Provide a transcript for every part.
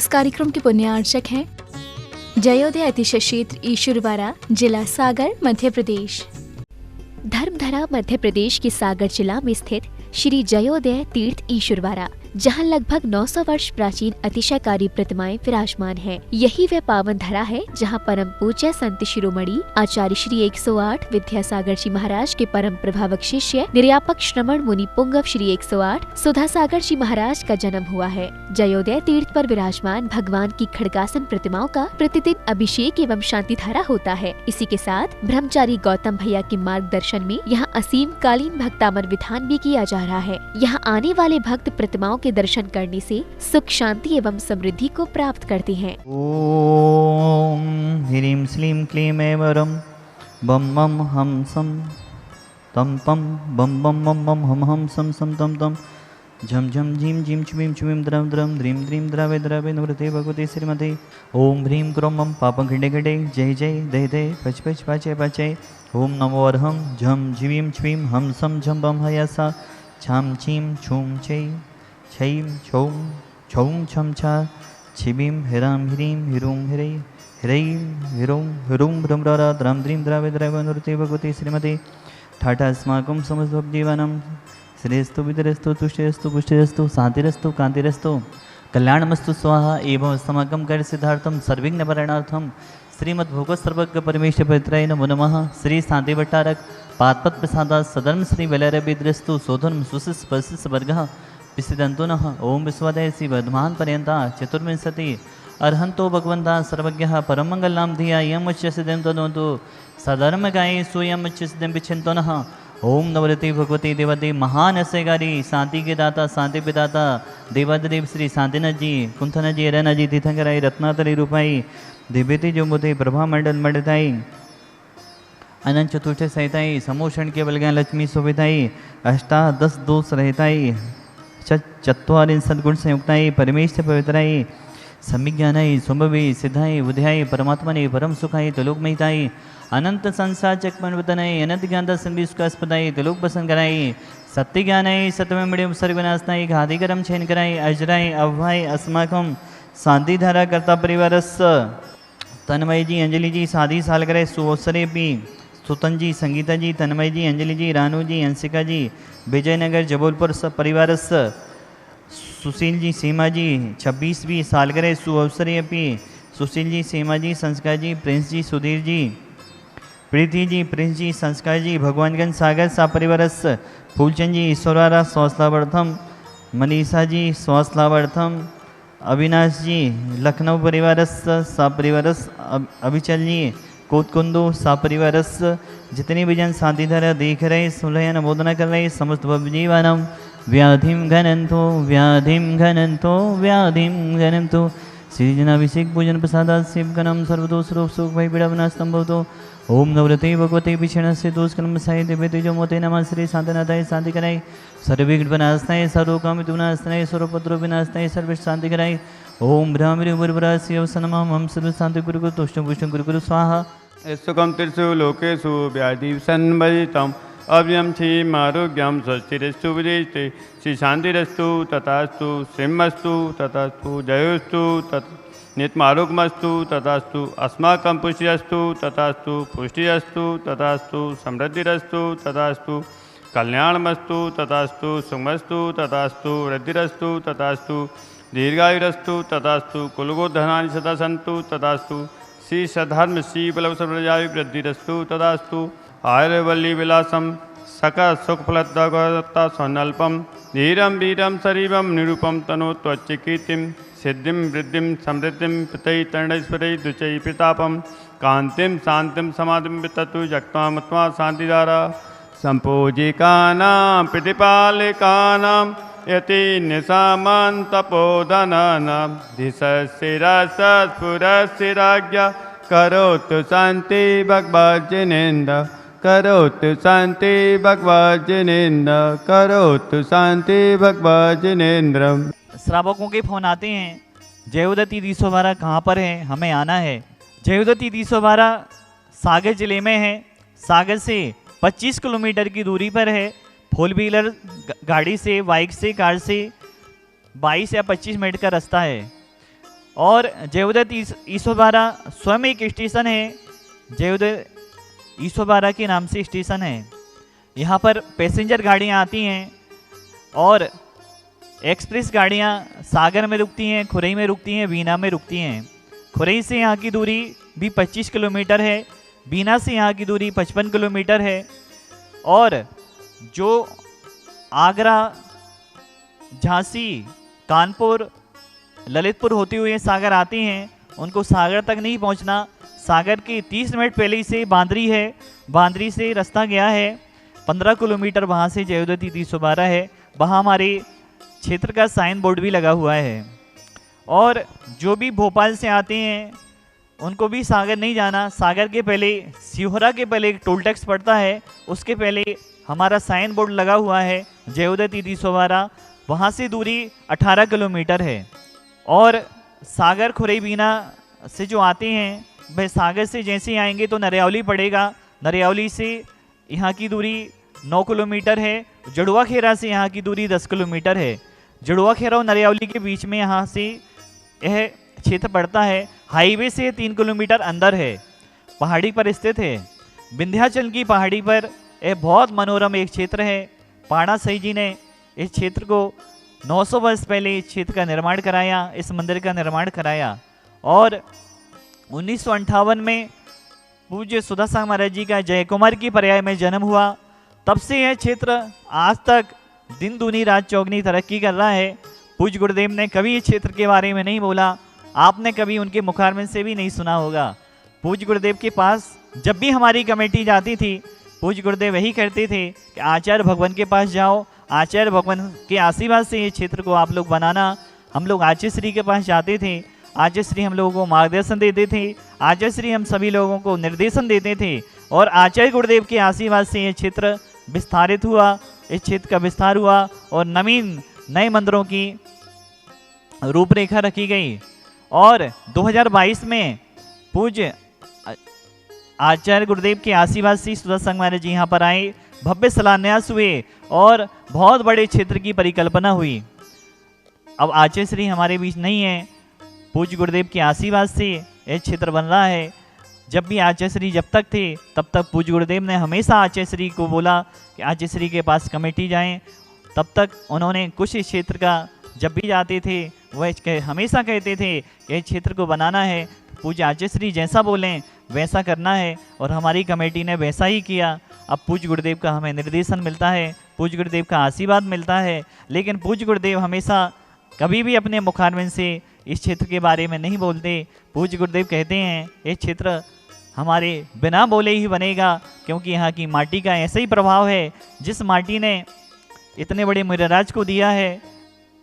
इस कार्यक्रम के पुण्यार्चक हैं जयोदय अतिशय क्षेत्र ईश्वरवाड़ा, जिला सागर, मध्य प्रदेश। धर्मधरा मध्य प्रदेश के सागर जिला में स्थित श्री जयोदय तीर्थ ईश्वरवाड़ा, जहां लगभग 900 वर्ष प्राचीन अतिशयकारी प्रतिमाएं विराजमान हैं। यही वह पावन धरा है जहां परम पूज्य संत शिरोमणि आचार्य श्री 108 विद्यासागर जी महाराज के परम प्रभावक शिष्य निर्यापक श्रमण मुनि पुंगव श्री 108 सुधा सागर जी महाराज का जन्म हुआ है। जयोदय तीर्थ पर विराजमान भगवान की खड़गासन प्रतिमाओं का प्रतिदिन अभिषेक एवं शांति धारा होता है। इसी के साथ ब्रह्मचारी गौतम भैया के मार्गदर्शन में यहाँ असीम कालीन भक्तामर विधान भी किया जा रहा है। यहाँ आने वाले भक्त प्रतिमाओं के दर्शन करने से सुख, शांति एवं समृद्धि को प्राप्त करते हैं। ओम ह्रीं श्लीं क्लीं ऐं वरं बम मम हम सम तम पम बम बम मम मम हम हम सम सम तम तम झम झम झीम झीम छुमीम छुमीम द्रम द्रम द्रीम द्रीम द्रवे द्रवे नवृते भगवते श्रीमते ओम ह्रीं क्रों मम पापं खिंडे खिंडे जय जय दय दय पच पच पाचे पाचे ओम नमो अर्हं झम झीवीं छुवीं हम सम झम बम हयासा छाम छीम छूम छै छैम छौं छौं छम छा छिबीम हिरां ह्रीं हिरूं हिरै हिरैं हिरों हिरूं भ्रमरा द्रां द्रीं द्रावे द्रावे नृते भगवते श्रीमते ठाठा अस्माकं समस्तभक्तजीवानां श्रेयस्तु विदरस्तु तुष्टिरस्तु पुष्टिरस्तु शान्तिरस्तु कान्तिरस्तु कल्याणमस्तु स्वाहा एवं अस्माकं कार्यसिद्धार्थं सर्वविघ्नपरिणार्थं श्रीमद्भोगवत सर्वज्ञ परमेश्वर पवित्राय नमो नमः। श्री शांति भट्टारक पादपद प्रसादात् सधर्म श्री वैलरविद्रस्तु सोधर्म सुशिष्य परिशिष्य वर्गः विसिदन्तु नः। ओम विश्वोदय श्री वर्धमान पर्यन्ता चतुर्विंशति अर्हन्तो भगवन्ता सर्वज्ञः परममङ्गलं धिया यम् उच्यसिद्धिं तनोतु सधर्मगाये सूयम् उच्यसिद्धिं विच्छिन्तो नः। ओम नवरति भगवती देवती महान अस्यगारी शांति के दाता शांति पिदाता देवादेव श्री शांतिनाथ जी कुंथना जी अरना जी तीर्थंकराई रत्नातरी रूपाई दिव्यति जुम्बुति प्रभा मंडल मंडिताई अनंत चतुर्थ सहिताई समोषण के बलज्ञान लक्ष्मी शोभिताई अष्टादश दोष रहताई चत्वारिन सद्गुण संयुक्ताई परमेश्वर पवित्राई समिज्ञानाई सुमभि सिद्धाई बुद्धाई परमात्मने परम सुखाई तलोक महिताई अनंत संसार चकमन वतनाई अनंत ज्ञानता संविष्कास्पदाई तलोक बसन कराई सत्य ज्ञानाई सत्यमेव मणिम सर्वनाशनाई घातिकरम छेन कराई अजराई अव्वाई अस्माकम शांति धारा करता परिवारस तन्मय जी अंजलि जी शादी साल करे सुअवसरे भी सुतन जी संगीता जी तन्मय जी अंजलि जी रानू जी अंशिका जी विजयनगर जबलपुर सब परिवारस सुशील जी सीमा जी 26वीं सालगिरह सुअवसरे अपनी सुशील जी सीमा जी संस्कार जी प्रिंस जी सुधीर जी प्रीति जी प्रिंस जी संस्कार जी भगवानगंज सागर सा परिवारस फूलचंद जी ईश्वरवाड़ा स्वास्थ्यार्थम मनीषा जी स्वास्थ्यार्थम अविनाश जी लखनऊ परिवारस सा परिवारस अभिचल जी कोतकुंदो सा परिवारस जितने भी जन शांतिधारा देख रहे सुलह बोधना कर रहे समस्त जीवानम व्याधिं घनंतो व्याधिं घनंतो श्रीजनाभिषेक पूजन प्रसादात् शिवगणम सर्वदोष रूप सुख भय पीड़ा विनाशं भवतो ओम नवरते भगवते विषण से दोष कर्म साई दिव्य तेजो मोते नमः श्री शांतनाथाय शांति कराई सर्वविघ्न विनाशनाय सर्वकाम विनाशनाय सर्वपद्रो विनाशनाय सर्व शांति कराई ओम ब्रह्मरि उर्वरास्य सनमः हम सर्व शांति गुरु तुष्ट पुष्ट गुरु स्वाहा सुखम त्रिषु लोकेषु व्याधि संवदितम् अव्यम क्षीमारोग्यम स्वस्तिरस्तु विदेशते श्री शांतिरस्तु तथास्तु श्रीमस्तु तथास्तु जयोस्तु नित्यमारोग्यमस्तु तथास्तु अस्माकं पुष्टिरस्तु तथास्तु पुष्टिरस्तु तथास्तु समृद्धिरस्तु तथास्तु कल्याणमस्तु तथास्तु सुखमस्तु तथास्तु वृद्धिरस्तु तथास्तु दीर्घायुरस्तु तथास्तु कुलगोधनानि सदा सन्तु तथास्तु श्री सधर्म श्री बलव सर्वजायु वृद्धिरस्तु तथास्तु आयुर्वल्ली विलासम सका सुखफलता सौनल्पम धीरम वीरम शरीरम निरूपम तनो त्वच्चिकीर्तिम सिद्धिम वृद्धिम समृद्धिम पितई तरणेश्वरी दुचई प्रतापम कांतिम शांतिम समाधिम विततु जक्ता मत्वा शांतिधारा संपूजिकानां प्रतिपालिकानां यति निशामं तपोधनानां धिसशिरसस्फुरशिराज्ञा करोतु शांति भगवज्जिनेन्द्र करोतु शांति भगवज्जिनेन्द्र करोतु शांति भगवज्जिनेन्द्र। श्रावकों के फोन आते हैं जयोदती ईश्वरवाड़ा कहाँ पर है, हमें आना है। जयोदती ईश्वरवाड़ा सागर जिले में है। सागर से 25 किलोमीटर की दूरी पर है। फोर व्हीलर गाड़ी से, बाइक से, कार से 22 या 25 मिनट का रास्ता है। और जयोदय 312 स्वयं एक स्टेशन है, जयोदय 312 के नाम से स्टेशन है। यहाँ पर पैसेंजर गाड़ियाँ आती हैं और एक्सप्रेस गाड़ियाँ सागर में रुकती हैं, खुरई में रुकती हैं, बीना में रुकती हैं। खुरई से यहाँ की दूरी भी 25 किलोमीटर है, बीना से यहाँ की दूरी 55 किलोमीटर है। और जो आगरा, झांसी, कानपुर, ललितपुर होते हुए सागर आती हैं, उनको सागर तक नहीं पहुंचना, सागर के 30 मिनट पहले से बांद्री है, बांद्री से रास्ता गया है 15 किलोमीटर, वहाँ से जयोदय 312 है। वहाँ हमारे क्षेत्र का साइन बोर्ड भी लगा हुआ है। और जो भी भोपाल से आते हैं उनको भी सागर नहीं जाना, सागर के पहले सिहोरा के पहले एक टोल टैक्स पड़ता है, उसके पहले हमारा साइन बोर्ड लगा हुआ है जयोदय 312, वहाँ से दूरी 18 किलोमीटर है। और सागर खुरई बीना से जो आते हैं वह सागर से जैसे ही आएंगे तो नरियावली पड़ेगा, नरियावली से यहाँ की दूरी 9 किलोमीटर है। जड़ुआ खेरा से यहाँ की दूरी 10 किलोमीटर है। जड़ुआ खेरा और नरियावली के बीच में यहाँ से यह क्षेत्र पड़ता है। हाईवे से 3 किलोमीटर अंदर है, पहाड़ी पर स्थित है। विंध्याचल की पहाड़ी पर यह बहुत मनोरम एक क्षेत्र है। पाड़ा सही जी ने इस क्षेत्र को 900 वर्ष पहले इस क्षेत्र का निर्माण कराया, इस मंदिर का निर्माण कराया। और 1958 में पूज्य सुधा सांग महाराज जी का जय कुमार की पर्याय में जन्म हुआ। तब से यह क्षेत्र आज तक दिन दूनी रात चौगनी तरक्की कर रहा है। पूज्य गुरुदेव ने कभी इस क्षेत्र के बारे में नहीं बोला, आपने कभी उनके मुखारबिंद से भी नहीं सुना होगा। पूज्य गुरुदेव के पास जब भी हमारी कमेटी जाती थी, पूज्य गुरुदेव यही कहते थे कि आचार्य भगवान के पास जाओ, आचार्य भगवान के आशीर्वाद से ये क्षेत्र को आप लोग बनाना। हम लोग आचार्य श्री के पास जाते थे, आचार्य श्री हम लोगों को मार्गदर्शन देते थे, आचार्य श्री हम सभी लोगों को निर्देशन देते थे। और आचार्य गुरुदेव के आशीर्वाद से ये क्षेत्र विस्तारित हुआ, इस क्षेत्र का विस्तार हुआ और नवीन नए मंदिरों की रूपरेखा रखी गई। और 2022 में पूज्य आचार्य गुरुदेव के आशीर्वाद से सुधा सांग महाराज जी यहाँ पर आए, भव्य शिलान्यास हुए और बहुत बड़े क्षेत्र की परिकल्पना हुई। अब आचार्य श्री हमारे बीच नहीं है, पूज्य गुरुदेव के आशीर्वाद से यह क्षेत्र बन रहा है। जब भी आचार्य श्री जब तक थे तब तक पूज्य गुरुदेव ने हमेशा आचार्य श्री को बोला कि आचार्य श्री के पास कमेटी जाएं। तब तक उन्होंने कुछ इस क्षेत्र का जब भी जाते थे वह हमेशा कहते थे कि इस क्षेत्र को बनाना है। पूज्य आचार्य श्री जैसा बोलें वैसा करना है और हमारी कमेटी ने वैसा ही किया। अब पूज्य गुरुदेव का हमें निर्देशन मिलता है, पूज्य गुरुदेव का आशीर्वाद मिलता है। लेकिन पूज्य गुरुदेव हमेशा कभी भी अपने मुखारबिंद से इस क्षेत्र के बारे में नहीं बोलते। पूज्य गुरुदेव कहते हैं ये क्षेत्र हमारे बिना बोले ही बनेगा, क्योंकि यहाँ की माटी का ऐसा ही प्रभाव है। जिस माटी ने इतने बड़े मुराराज को दिया है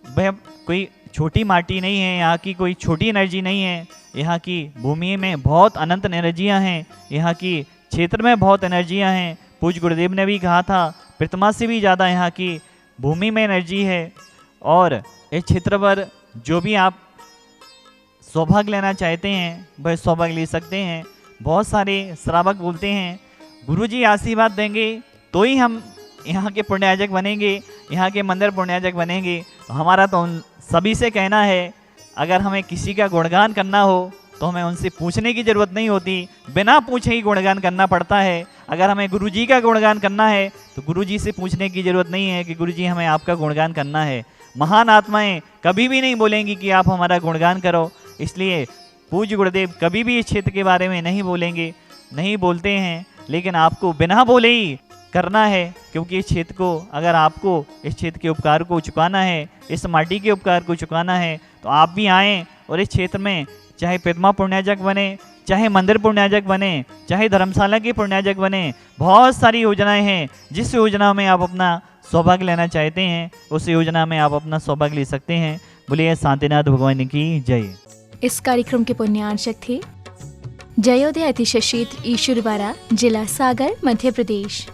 वह कोई छोटी माटी नहीं है, यहाँ की कोई छोटी एनर्जी नहीं है। यहाँ की भूमि में बहुत अनंत एनर्जियाँ हैं, यहाँ की क्षेत्र में बहुत एनर्जियाँ हैं। पूज्य गुरुदेव ने भी कहा था प्रतिमा से भी ज़्यादा यहाँ की भूमि में एनर्जी है। और इस क्षेत्र पर जो भी आप सौभाग्य लेना चाहते हैं वह सौभाग्य ले सकते हैं। बहुत सारे श्रावक बोलते हैं गुरुजी आशीर्वाद देंगे तो ही हम यहाँ के पुण्याजक बनेंगे, यहाँ के मंदिर पुण्याजक बनेंगे। तो हमारा तो उन सभी से कहना है, अगर हमें किसी का गुणगान करना हो तो हमें उनसे पूछने की ज़रूरत नहीं होती, बिना पूछे ही गुणगान करना पड़ता है। अगर हमें गुरुजी का गुणगान करना है तो गुरुजी से पूछने की ज़रूरत नहीं है कि गुरुजी हमें आपका गुणगान करना है। महान आत्माएं कभी भी नहीं बोलेंगी कि आप हमारा गुणगान करो। इसलिए पूज्य गुरुदेव कभी भी इस क्षेत्र के बारे में नहीं बोलेंगे, नहीं बोलते हैं। लेकिन आपको बिना बोले ही करना है, क्योंकि इस क्षेत्र को अगर आपको इस क्षेत्र के उपकार को चुकाना है, इस माटी के उपकार को चुकाना है, तो आप भी आएँ और इस क्षेत्र में चाहे प्रतिमा पुण्याजक बने, चाहे मंदिर पुण्याजक बने, चाहे धर्मशाला के पुण्याजक बने। बहुत सारी योजनाएं हैं, जिस योजना में आप अपना सौभाग्य लेना चाहते हैं उस योजना में आप अपना सौभाग्य ले सकते हैं। बोलिए शांतिनाथ भगवान की जय। इस कार्यक्रम के पुण्यार्चक थे जयोदय अतिशय क्षेत्र ईश्वरवाड़ा, जिला सागर, मध्य प्रदेश।